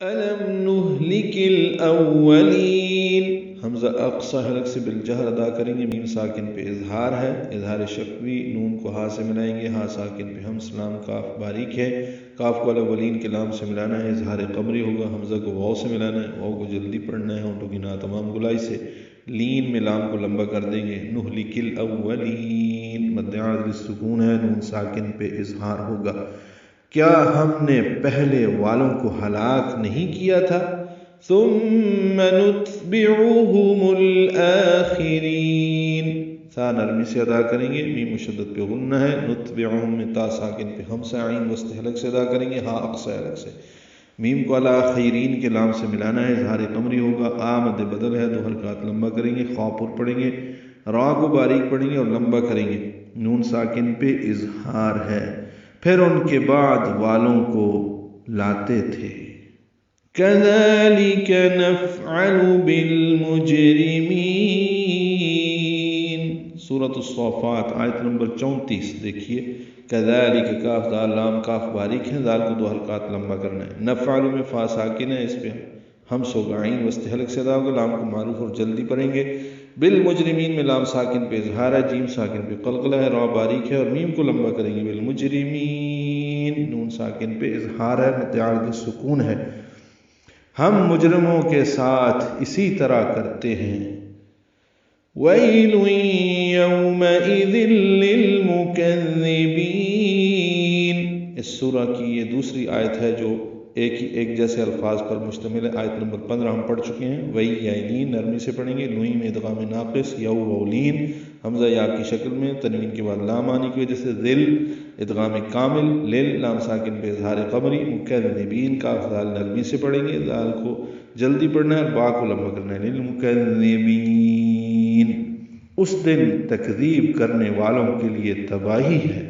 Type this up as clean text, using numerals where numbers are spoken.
ألم نهلك الأولين حمزہ اقصی حلق سے بالجہر ادا کریں گے، میم ساکن پہ اظہار ہے، اظہار شفوی، نون کو ہا سے ملائیں گے، ہا ساکن پہ ہم سلام، کاف باریک ہے، کاف کو الاولین کے لام سے ملانا ہے، اظہار قمری ہوگا، حمزہ کو واو سے ملانا ہے، واو کو جلدی پڑھنا ہے، ہونٹوں کی نا تمام گلائی سے، لین میں لام کو لمبا کر دیں گے، نہلک الاولین، مد عارض سکون ہے، نون ساکن پہ اظہار ہوگا۔ کیا ہم نے پہلے والوں کو ہلاک نہیں کیا تھا؟ ثم نتبعهم الآخرین، تا نرمی سے ادا کریں گے، میم مشدد پہ غنہ ہے، نتبعهم میں تا ساکن پہ ہم عین وسط حلق سے ادا کریں گے، ہا اقصی حلق سے، میم کو الاخرین کے لام سے ملانا ہے، اظہار قمری ہوگا، آ مد بدل ہے، دو حرکات لمبا کریں گے، خا پر پڑھیں گے، را کو باریک پڑھیں گے اور لمبا کریں گے، نون ساکن پہ اظہار ہے، پھر ان کے بعد والوں کو لاتے تھے۔ كَذَلِكَ نَفْعَلُ بِالْمُجْرِمِينَ، سورۃ الصافات آیت نمبر 34 دیکھیے، كَذَلِكَ کاف دال لام کاف باریک ہے، دال کو دو حرکات لمبا کرنا ہے، نفعل میں فا ساکن ہے، اس پہ ہم ہوگا، عین وسط حلق سے ادا ہوگا، لام کو معروف اور جلدی پڑھیں گے، بالمجرمین میں لام ساکن پہ اظہار ہے، جیم ساکن پہ قلقلہ ہے، را باریک ہے اور میم کو لمبا کریں گے، بالمجرمین، نون ساکن پہ اظہار ہے، مد عارض سکون ہے، ہم مجرموں کے ساتھ اسی طرح کرتے ہیں۔ وَيْلٌ يَوْمَئِذٍ لِّلْمُكَذِّبِينَ، اس سورہ کی یہ دوسری آیت ہے جو ایک جیسے الفاظ پر مشتمل ہے، آیت نمبر 15 ہم پڑھ چکے ہیں، وہی یعنی نرمی سے پڑھیں گے، نوئی میں ادغام ناقص، یو وولین، حمزہ یا کی شکل میں، تنوین کے بعد لام آنے کی وجہ سے، ذل ادغام کامل، لیل لام ساکن پہ اظہار قمری، مکذبین کا افضال نرمی سے پڑھیں گے، دال کو جلدی پڑھنا ہے اور با کو لمبا کرنا ہے، للمکذبین، اس دن تکذیب کرنے والوں کے لیے تباہی ہے۔